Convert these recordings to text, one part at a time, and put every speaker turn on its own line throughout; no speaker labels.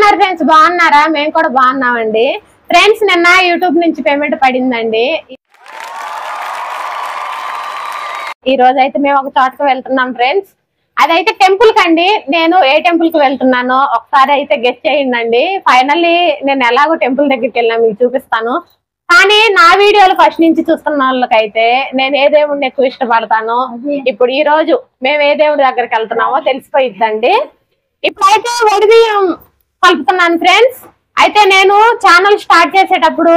ఉన్నారు ఫ్రెండ్స్? బాగున్నారా? మేము కూడా బాగున్నామండి. ఫ్రెండ్స్ నిన్న యూట్యూబ్ నుంచి పేమెంట్ పడిందండి. ఈ రోజు అయితే మేము ఒక చోటకు వెళ్తున్నాం ఫ్రెండ్స్. అదైతే టెంపుల్ కండి. నేను ఏ టెంపుల్ కి వెళ్తున్నానో ఒకసారి అయితే గెస్ట్ చేయండి. ఫైనల్లీ నేను ఎలాగో టెంపుల్ దగ్గరికి వెళ్ళినా మీకు చూపిస్తాను. కానీ నా వీడియోలు ఫస్ట్ నుంచి చూస్తున్న వాళ్ళకైతే నేను ఏ దేవుడిని ఎక్కువ ఇష్టపడతాను, ఇప్పుడు ఈ రోజు మేము ఏ దేవుడి దగ్గరికి వెళ్తున్నామో తెలిసిపోయిద్దండి. ఇప్పుడైతే వడిబియ్యం కలుపుతున్నాను ఫ్రెండ్స్. అయితే నేను ఛానల్ స్టార్ట్ చేసేటప్పుడు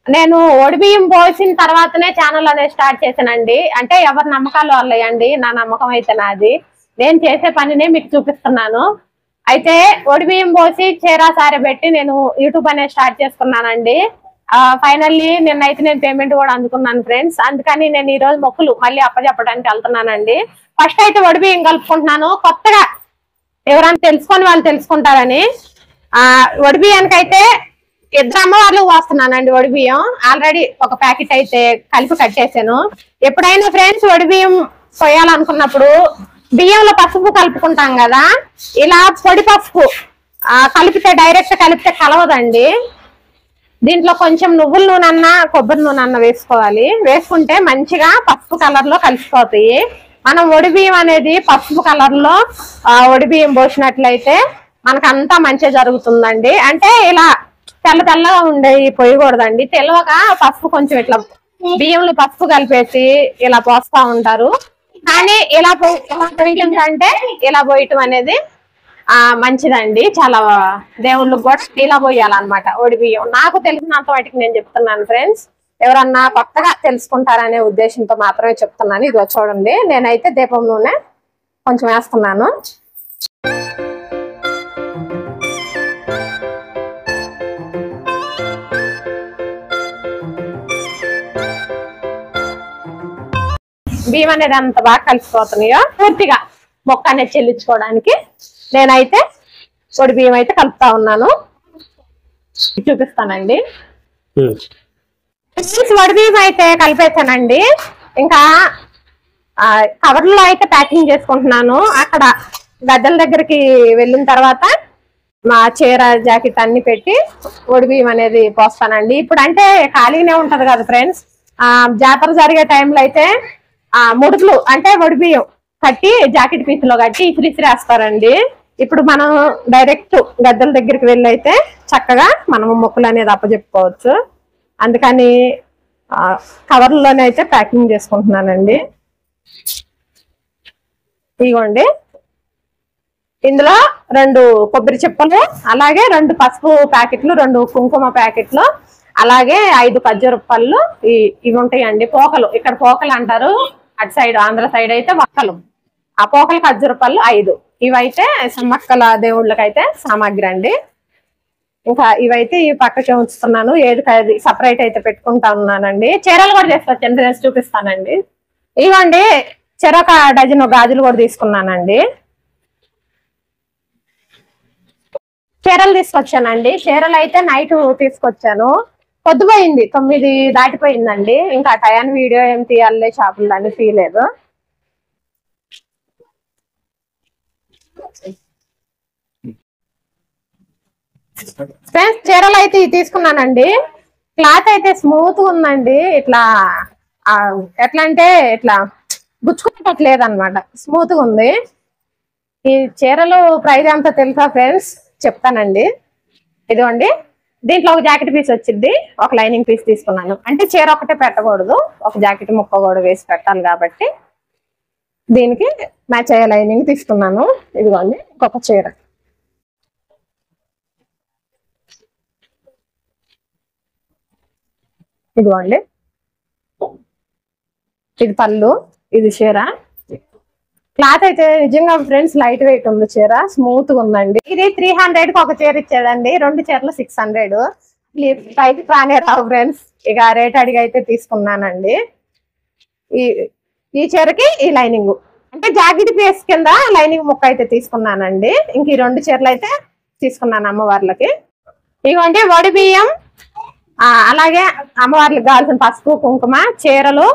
నేను వడిబియ్యం పోసిన తర్వాతనే ఛానల్ అనేది స్టార్ట్ చేశానండి. అంటే ఎవరి నమ్మకాలు వాళ్ళయండి, నా నమ్మకం అయితే నాది. నేను చేసే పనినే మీకు చూపిస్తున్నాను. అయితే వడిబియ్యం పోసి చీర సారె పెట్టి నేను యూట్యూబ్ అనేది స్టార్ట్ చేసుకున్నానండి. ఫైనల్లీ నిన్నైతే నేను పేమెంట్ కూడా అందుకున్నాను ఫ్రెండ్స్. అందుకని నేను ఈ రోజు మొక్కులు మళ్ళీ అప్పచెప్పడానికి వెళ్తున్నానండి. ఫస్ట్ అయితే వడిబియ్యం కలుపుకుంటున్నాను. కొత్తగా ఎవరైనా తెలుసుకొని వాళ్ళు తెలుసుకుంటారని వడిబియ్యానికి అయితే ఇద్దరు అమ్మవార్లు పోస్తున్నానండి. వడిబియ్యం ఆల్రెడీ ఒక ప్యాకెట్ అయితే కలిపి కట్టేసాను. ఎప్పుడైనా ఫ్రెండ్స్ వడిబియ్యం పోయాలనుకున్నప్పుడు బియ్యంలో పసుపు కలుపుకుంటాం కదా, ఇలా పొడి పసుపు కలిపితే డైరెక్ట్ కలిపితే కలవదండి. దీంట్లో కొంచెం నువ్వుల నూనె అన్న కొబ్బరి నూనె అన్న వేసుకోవాలి. వేసుకుంటే మంచిగా పసుపు కలర్ లో కలిసిపోతాయి. మనం వడిబియ్యం అనేది పసుపు కలర్ లో వడిబియ్యం పోసినట్లయితే మనకంతా మంచిగా జరుగుతుందండి. అంటే ఇలా తెల్ల తెల్లగా ఉండేవి పోయకూడదండి. తెల్లవగా పసుపు కొంచెం ఇట్లా బియ్యంలో పసుపు కలిపేసి ఇలా పోస్తా ఉంటారు. కానీ ఇలా పోయటం కంటే ఇలా పోయటం అనేది మంచిదండి. చాలా దేవుళ్ళకి కూడా ఇలా పోయాలన్నమాట వడిబియ్యం. నాకు తెలిసినంత వాటికి నేను చెప్తున్నాను ఫ్రెండ్స్. ఎవరన్నా కొత్తగా తెలుసుకుంటారనే ఉద్దేశంతో మాత్రమే చెప్తున్నాను. ఇదిగో చూడండి, నేనైతే దీపం నూనె కొంచెం వేస్తున్నాను. బియ్యం అనేది అంత బాగా కలిసిపోతున్నాయో పూర్తిగా మొక్క అనేది చెల్లించుకోవడానికి నేనైతే వడిబియ్యం అయితే కలుపుతా ఉన్నాను. చూపిస్తానండి. వడిబియ్యం అయితే కలిపేసానండి. ఇంకా కవర్లో అయితే ప్యాకింగ్ చేసుకుంటున్నాను. అక్కడ గద్దెల దగ్గరికి వెళ్ళిన తర్వాత మా చీర జాకెట్ అన్ని పెట్టి వడిబియ్యం అనేది పోస్తానండి. ఇప్పుడు అంటే ఖాళీనే ఉంటది కదా ఫ్రెండ్స్. జాతర జరిగే టైంలో అయితే ముడుకులు అంటే వడిబియ్యం కట్టి జాకెట్ పీసులో కట్టి ఇసిరేస్తారండి. ఇప్పుడు మనం డైరెక్ట్ గద్దెల దగ్గరికి వెళ్ళి అయితే చక్కగా మనము మొక్కులు అనేది అప్పచెప్పుకోవచ్చు. అందుకని కవర్లోనే అయితే ప్యాకింగ్ చేసుకుంటున్నానండి. ఇదిగోండి, ఇందులో 2 కొబ్బరి చిప్పలు, అలాగే 2 పసుపు ప్యాకెట్లు, 2 కుంకుమ ప్యాకెట్లు, అలాగే 5 ఖర్జూర పళ్ళు ఇవి ఉంటాయండి. పోకలు, ఇక్కడ పోకలు అంటారు. అటు సైడ్ ఆంధ్ర సైడ్ అయితే వక్కలు. ఆ పోకలు ఖర్జూర పళ్ళు 5. ఇవైతే సమ్మక్కల దేవుళ్ళకైతే సామాగ్రి అండి. ఇంకా ఇవైతే ఈ పక్కకే ఉంచుతున్నాను. ఏది సపరేట్ అయితే పెట్టుకుంటా ఉన్నానండి. చీరలు కూడా తీసుకొచ్చాను, చూపిస్తానండి. ఇవ్వండి, చెరొక డజన్ గాజులు కూడా తీసుకున్నానండి. చీరలు తీసుకొచ్చానండి. చీరలు అయితే నైట్ తీసుకొచ్చాను. పొద్దుపోయింది, 9 దాటిపోయిందండి. ఇంకా టయాన్ని వీడియో ఏం తీయాలి, షాపులు అన్ని తీయలేదు. ఫ్రెండ్స్ చీరలు అయితే తీసుకున్నానండి. క్లాత్ అయితే స్మూత్ గా ఉందండి. ఇట్లా ఎట్లా అంటే ఇట్లా గుచ్చుకునేటట్లేదు అనమాట, స్మూత్ గా ఉంది. ఈ చీరలు ప్రైస్ ఎంత తెలుసా ఫ్రెండ్స్? చెప్తానండి. ఇదిగోండి, దీంట్లో ఒక జాకెట్ పీస్ వచ్చింది, ఒక లైనింగ్ పీస్ తీసుకున్నాను. అంటే చీర ఒకటే పెట్టకూడదు, ఒక జాకెట్ ముక్క కూడా వేసి పెట్టాలి కాబట్టి దీనికి మ్యాచ్ అయ్యే లైనింగ్ తీసుకున్నాను. ఇదిగోండి ఇంకొక చీర. ఇదిగోండి, ఇది పళ్ళు, ఇది చీర. క్లాత్ అయితే నిజంగా ఫ్రెండ్స్ లైట్ వెయిట్ ఉంది, చీర స్మూత్ గా ఉందండి. ఇది 300కి ఒక చీర ఇచ్చేదండి. 2 చీరలు 600. పైకి రానే రావు ఫ్రెండ్స్. ఇక రేట్ అడిగి అయితే తీసుకున్నానండి. ఈ చీరకి ఈ లైనింగ్ అంటే జాకెట్ పీస్ కింద లైనింగ్ ముక్క అయితే తీసుకున్నానండి. ఇంక ఈ 2 చీరలు అయితే తీసుకున్నాను అమ్మవార్లకి. ఇవ్వండి వడిబియ్యం, అలాగే అమ్మవార్లకు కావాల్సిన పసుపు కుంకుమ, చీరలు,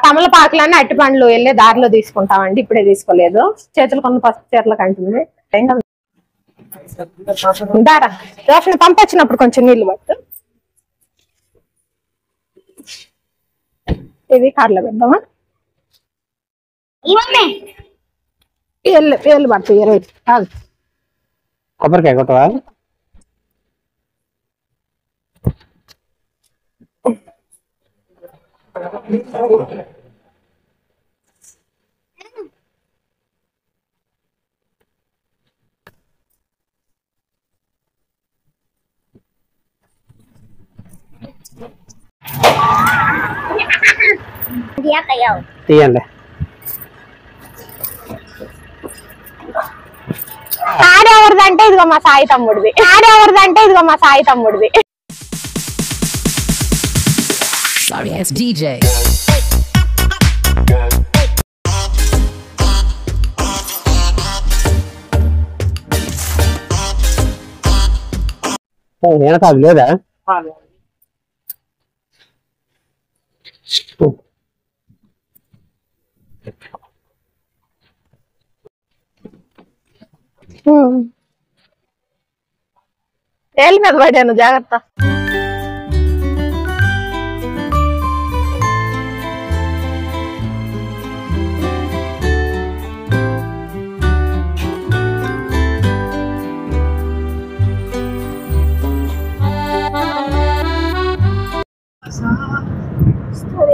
తమలపాకులన్నీ అట్టి పండ్లు వెళ్ళే దారిలో తీసుకుంటామండి. ఇప్పుడే తీసుకోలేదు, చేతులు కొన్న పసుపు చీరలకు అంటుంది. దారా రోషని పంపించినప్పుడు కొంచెం నీళ్లు పట్టు. ఇది కార్లో పెడదామా? ఏళ్ళు పడుతుంది 20.
కొబ్బరికాయ కొట్టవా? తీయండి.
ఆడెవరిదంటే ఇదిగో మా సాయి తమ్ముడిది. ఆడెవరిదంటే ఇదిగో మా సాయి తమ్ముడిది.
Sorry, it's DJ.
నేను కాదు లేదా?
ఏళ్ళ మీద పడాను, జాగ్రత్త.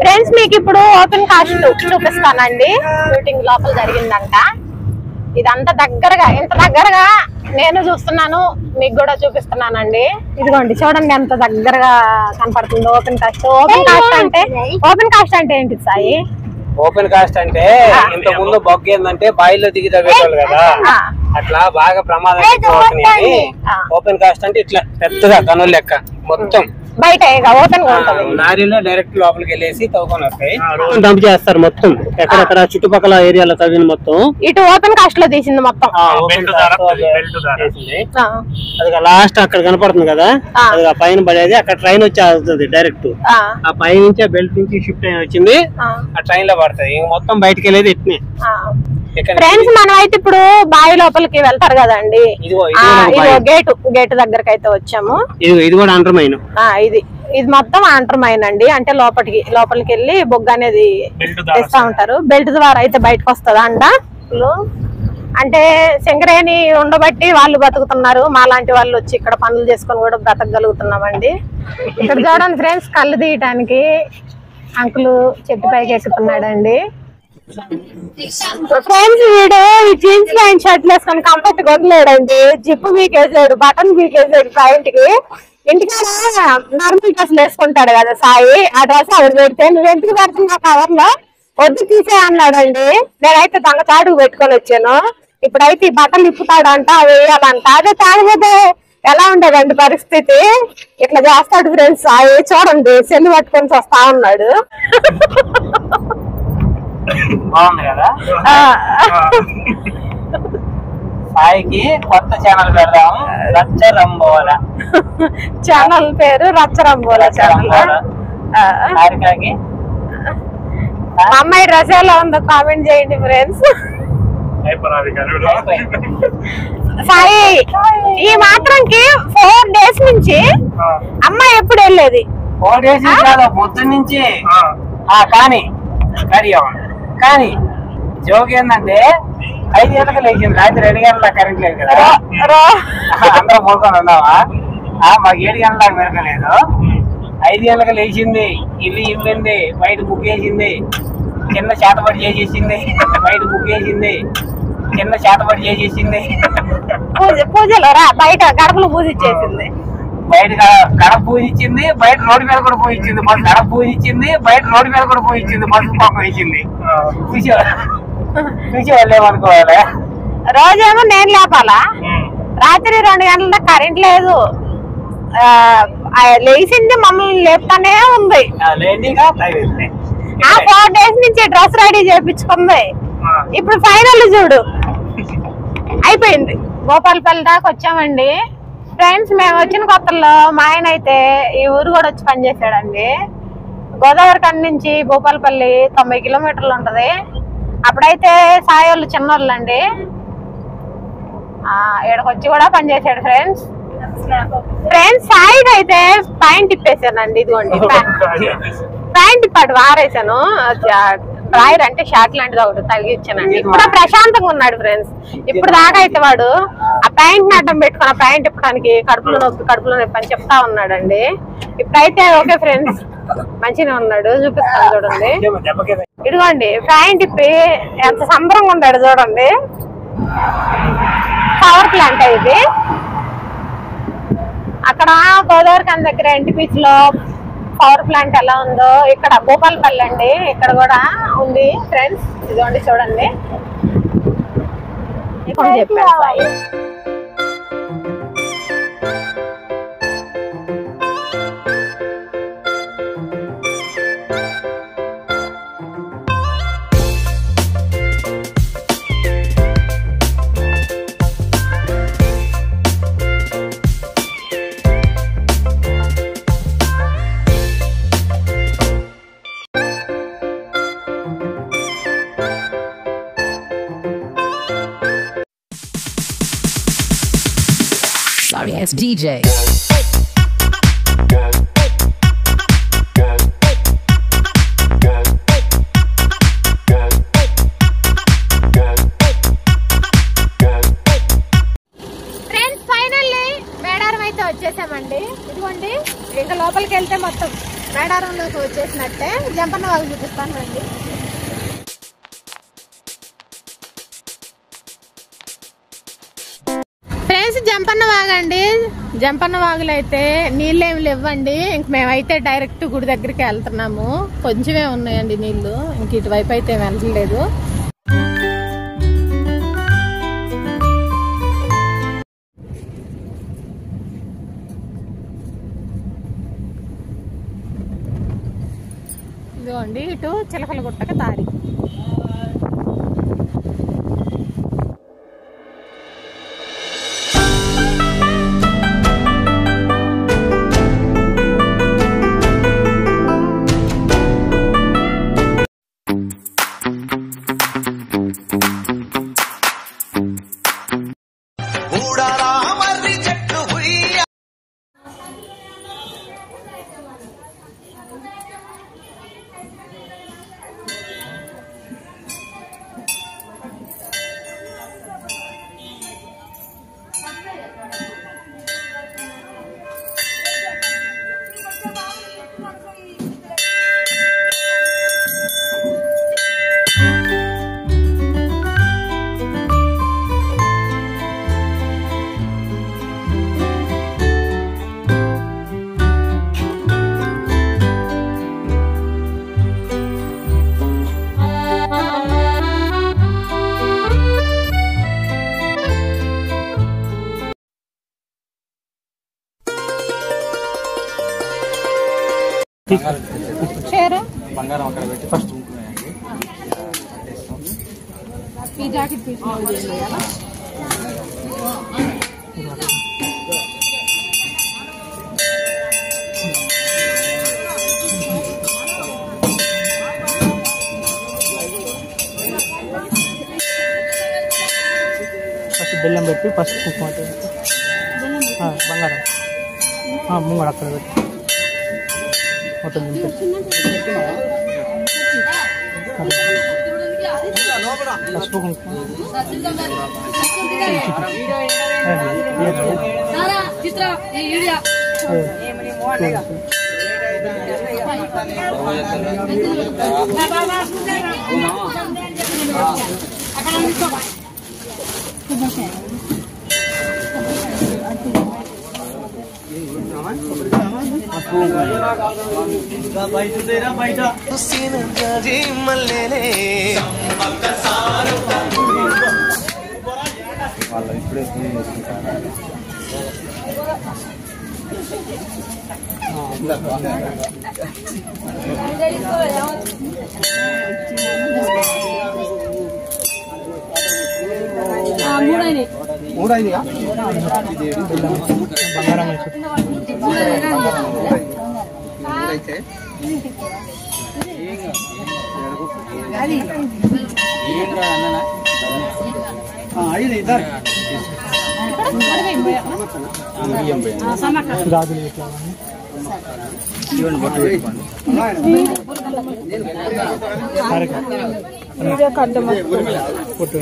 ఫ్రెండ్స్ మీకు ఇప్పుడు ఓపెన్ కాస్ట్ చూపిస్తానండి. షూటింగ్ లోపల జరిగిందంట. ఇదంతా దగ్గరగా, ఇంత దగ్గరగా నేను చూస్తున్నాను, మీకు కూడా చూపిస్తున్నానండి. ఇదిగోండి చూడండి ఎంత దగ్గరగా కనపడుతుంది ఓపెన్ కాస్ట్. ఓపెన్ కాస్ట్ అంటే ఏంటి సాయి?
ఓపెన్ కాస్ట్ అంటే ఇంత ముందు బొగ్గ ఏంటంటే బాయిలో దిగి తగ్గేవాళ్ళు కదా, అట్లా బాగా ప్రమాదం అవుతుంది. ఓపెన్ కాస్ట్ అంటే ఇట్లా పెద్దగా కనులు లెక్క మొత్తం
బయట ఓపెన్ గా ఉంటుంది.
లారీలో డైరెక్ట్ లోపలికి వెళ్ళేసి తవ్వుకొని వస్తాయి, డంప్ చేస్తారు మొత్తం. ఎక్కడెక్కడ చుట్టుపక్కల ఏరియాలో తవ్విన మొత్తం
ఇటు ఓపెన్ కాస్ట్ లో తీసింది మొత్తం.
అది లాస్ట్ అక్కడ కనపడుతుంది కదా, అది పైన పడేది. అక్కడ ట్రైన్ వచ్చి ఆగుతుంది డైరెక్ట్. ఆ పై నుంచి ఆ బెల్ట్ నుంచి షిఫ్ట్ అయిన వచ్చింది, ఆ ట్రైన్ లో పడుతుంది. మొత్తం బయటకి వెళ్ళేది ఇట్నే.
ఫ్రెండ్స్ మనం అయితే ఇప్పుడు బావి లోపలికి వెళ్తారు కదండి, గేటు దగ్గరకి అయితే వచ్చాము.
ఇది కూడా అండర్ మైన్.
ఇది మొత్తం అండర్ మైన్ అండి. అంటే లోపలికి వెళ్ళి బొగ్గ అనేది తెస్తా ఉంటారు. బెల్ట్ ద్వారా అయితే బయటకు వస్తుందా అంట. అంటే సింగరేణి ఉండబట్టి వాళ్ళు బతుకుతున్నారు, మా లాంటి వాళ్ళు వచ్చి ఇక్కడ పనులు చేసుకొని కూడా బ్రతకగలుగుతున్నామండి. ఇక్కడ చూడండి ఫ్రెండ్స్, కళ్ళు తీయటానికి అంకులు చెట్టు పైకి ఎక్కుతున్నాడండి. ఫ్రెండ్స్ వీడు ఈ జీన్స్ ప్యాంట్ షర్ట్ వేసుకొని కంఫర్ట్ కొట్టలేడండి. జిప్పు వీకేసాడు, బటన్ వీకేసాడు ప్యాంట్ కి. ఇంటికాడ నార్మల్ డ్రెస్లు వేసుకుంటాడు కదా సాయి, ఆ డ్రెస్ ఆవిడ పెడితే నువ్వు ఎందుకు పెడుతున్నా కవర్ లో, వద్దు తీసే అన్నాడండి. నేనైతే దొంగచాటుకు పెట్టుకొని వచ్చాను. ఇప్పుడైతే ఈ బట్టలు ఇప్పుతాడంట, అవి వేయాలంట. అదే తాగబోతే ఎలా ఉండేదండి పరిస్థితి. ఇట్లా చేస్తాడు ఫ్రెండ్స్ సాయి. చూడండి సెల్లు పట్టుకొని వస్తా ఉన్నాడు.
బాగుంది కదా. సాయికి కొత్త ఛానల్ పెడదాము, రచ్చరంబోలా.
ఛానల్ పేరు రచ్చరంబోలా ఛానల్. అమ్మాయి డ్రెస్ ఎలా ఉందో కామెంట్ చేయండి ఫ్రెండ్స్. సాయి ఈ మాత్రంకి 4 days నుంచి అమ్మాయి ఎప్పుడు వెళ్ళేది?
4 days పొద్దున్న నుంచి. కానీ జోక్ ఏంటంటే 5 గంటలకు లేచింది, రాత్రి 2 గంటల కరెంట్ లేదు కదా, అందరూ పోకొని ఉన్నావా. మాకు 7 గంటలకు మెరకలేదు. 5 గంటలకు లేచింది, ఇల్లు ఇల్లింది, బయట ముగ్గేసింది, చిన్న చేతబడి చేసేసింది, బయట ముగ్గేసింది, చిన్న చేతబడి చేసేసింది.
పూజలో బయట గడపలు పూజ ఇచ్చేసింది.
బయట గడప పూజ ఇచ్చింది, బయట రోడ్డు మీద కూడా పూజ ఇచ్చింది. గడప పూజ ఇచ్చింది, బయట రోడ్డు మీద కూడా పూజ ఇచ్చింది. పసుపు పాపం ఇచ్చింది. చూసి వాళ్ళు ఏమనుకోవాలి.
రోజేమో నేను లేపాలా, రాత్రి 2 గంటల కరెంట్ లేదు, లేచింది మమ్మల్ని లేపుతానే ఉంది. 4 days నుంచి డ్రెస్ రెడీ చేయించుకుంది. ఇప్పుడు ఫైనల్ చూడు అయిపోయింది. భూపాలపల్లి దాకా వచ్చామండి ఫ్రెండ్స్. మేము వచ్చిన కొత్తల్లో మా ఆయన అయితే ఈ ఊరు కూడా వచ్చి పనిచేసాడండి. గోదావరి కని నుంచి భూపాలపల్లి 90 kilometers ఉంటది. అప్పుడైతే సాయి వాళ్ళు చిన్నోళ్ళు అండి. ఇక్కడికి వచ్చి కూడా పనిచేసాడు ఫ్రెండ్స్. సైడ్ అయితే పాయింట్ ఇప్పేసానండి. ఇదిగోండి పాయింట్ ఇప్పాడు వారేసాను. డ్రాయర్ అంటే షార్ట్ లాంటిది ఒకటి తగిలిచ్చానండి. ఇప్పుడు ప్రశాంతంగా ఉన్నాడు ఫ్రెండ్స్. ఇప్పుడు దాకా అయితే వాడు ఆ ప్యాంట్ అడ్డం పెట్టుకుని ఆ ప్యాంట్ ఇప్పడానికి కడుపులో నొప్పి అని చెప్తా ఉన్నాడండి. ఇప్పుడైతే ఓకే ఫ్రెండ్స్, మంచిగా ఉన్నాడు. చూపిస్తాను చూడండి. ఇదిగోండి ప్యాంట్ ఇప్పి ఎంత సంబరంగా ఉన్నాడు చూడండి. పవర్ ప్లాంట్ ఇది. అక్కడ గోదావరిఖని దగ్గర ఎన్టీపీసీ లో పవర్ ప్లాంట్ ఎలా ఉందో ఇక్కడ భూపాలపల్లి అండి, ఇక్కడ కూడా ఉంది ఫ్రెండ్స్. ఇదిగోండి చూడండి. ఇప్పుడు చెప్పాను Sai.
Sorry ass DJ.
Friends finally Medaram అయితే వచ్చేసామండి. ఇదిగోండి ఇంకా లోపలికి వెళ్తే మొత్తం మేడారంలోకి వచ్చేసినట్టే. జంపన్న వాళ్ళు చూపిస్తాను అండి. ఫ్రెండ్స్ జంపన్న వాగండి. జంపన్న వాగులు అయితే నీళ్ళేమి లేవండి. ఇంక మేమైతే డైరెక్ట్ గుడి దగ్గరికి వెళ్తున్నాము. కొంచెమే ఉన్నాయండి నీళ్లు, ఇంక ఇటువైపు అయితే వెళ్ళలేదు. ఇదిగోండి ఇటు చిలకల గుట్టక దారి.
బంగారం అక్కడ పెట్టి ఫస్ట్
ఈ జాకెట్ తీసుకుని
ఫస్ట్ బెల్లం పెట్టి ఫస్ట్ కుంకుమ బంగారం ముంగడు అక్కడ పెట్టి మొత్తం పసుపు కుంకుమ
వాళ్ళు ఇప్పుడే మూడైందిగా
బంగారం
అయితే ఐదు ఇద్దరు
గాజులు ఇట్లా పొట్టు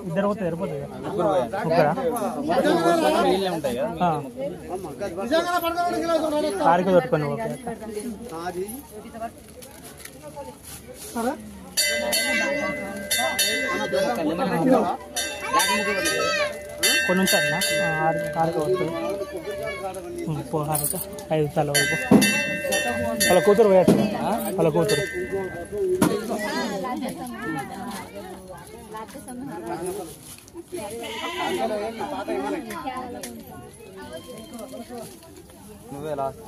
ఇద్దరు పోతే సరిపోతుంది కారికి తట్టుకొని కొన్ని ఉంచారన్నా కారికి వస్తుంది పోహారిక 5 సార్లు వరకు వాళ్ళ కూతురు పోయారు వాళ్ళ కూతురు
నువ్వే లాస్ట్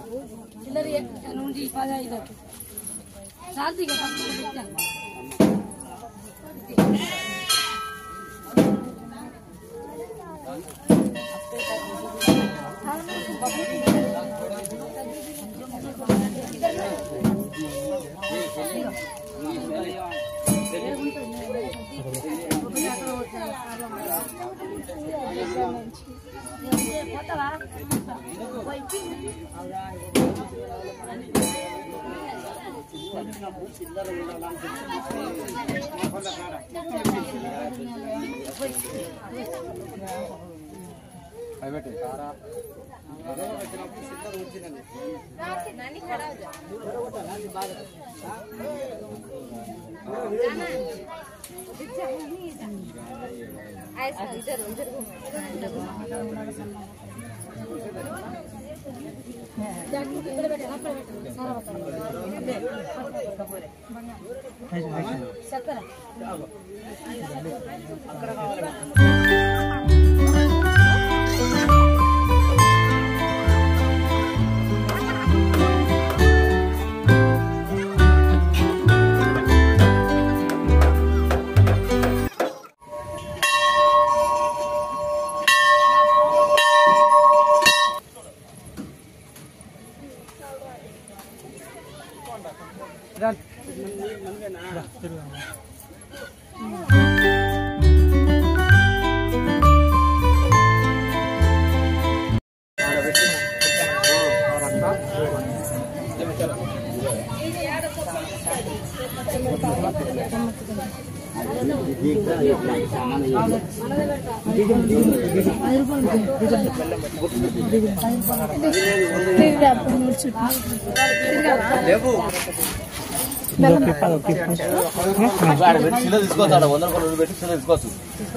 తీసుకోవచ్చు 100 రూపాయలు పెట్టి తీసుకోవచ్చు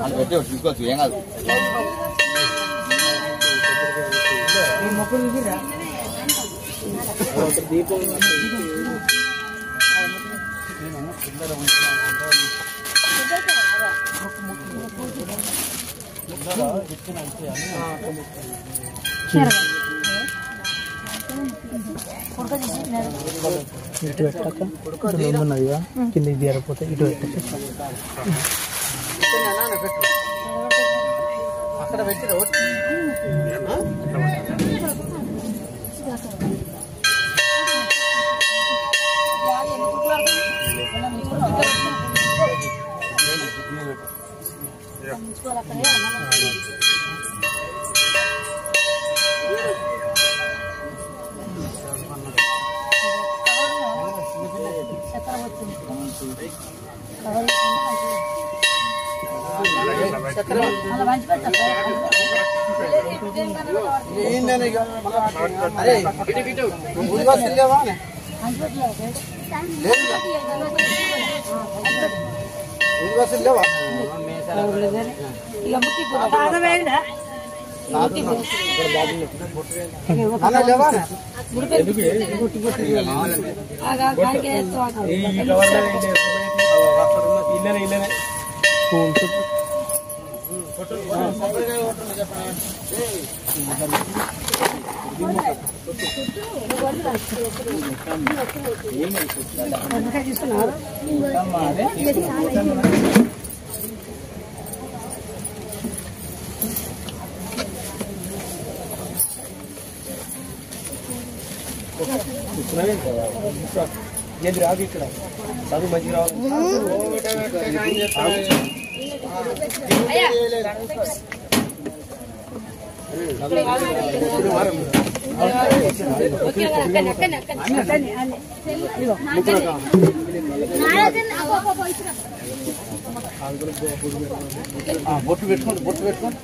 అని పెట్టి తీసుకోవచ్చు ఏం కాదు దీపం
ఇటు పెట్టాక ఉన్నదిగా కింద ఇది ఎరపోతే ఇటు పెట్టాక
అక్కడ పెట్టి అరే లేవా లేవా
ఏది రాదు ఇక్కడ చదువు మంచిగా
బొట్టు పెట్టుకోండి బొట్టు పెట్టుకోండి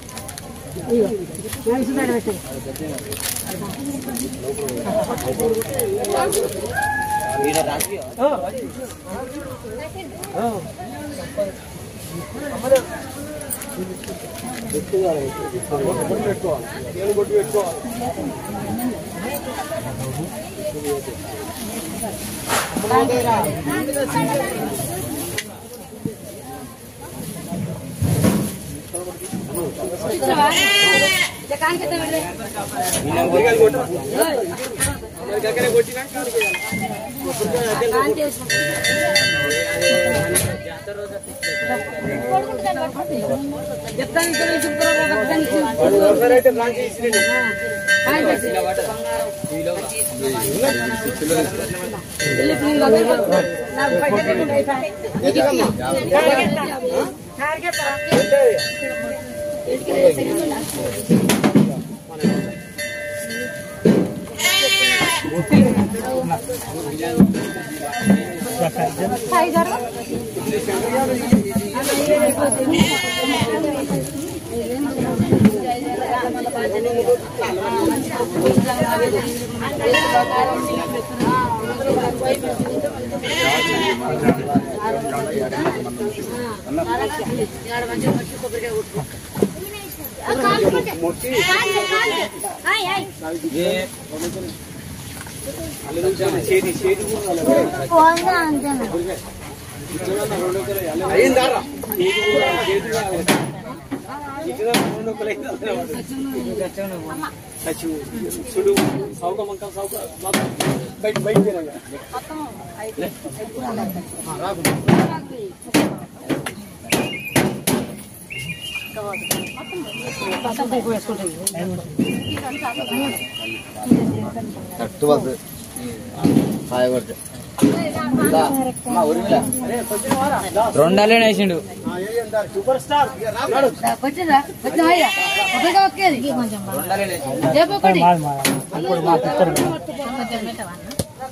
చూడు సౌక మంక సౌక బయట బయట
రెండాలే వేసిండు
సూపర్ స్టార్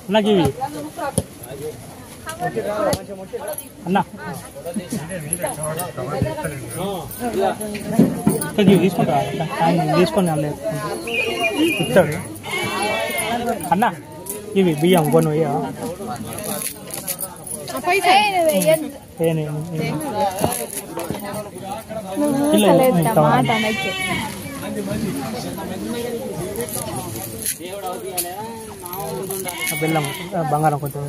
నాకు ఇవి అన్నా తీసుకుంటా తీసుకొని అన్న ఇస్తాడు అన్నా ఇవి బియ్యం కొన్ని ఇలా బెల్లం బంగారం కొంచెం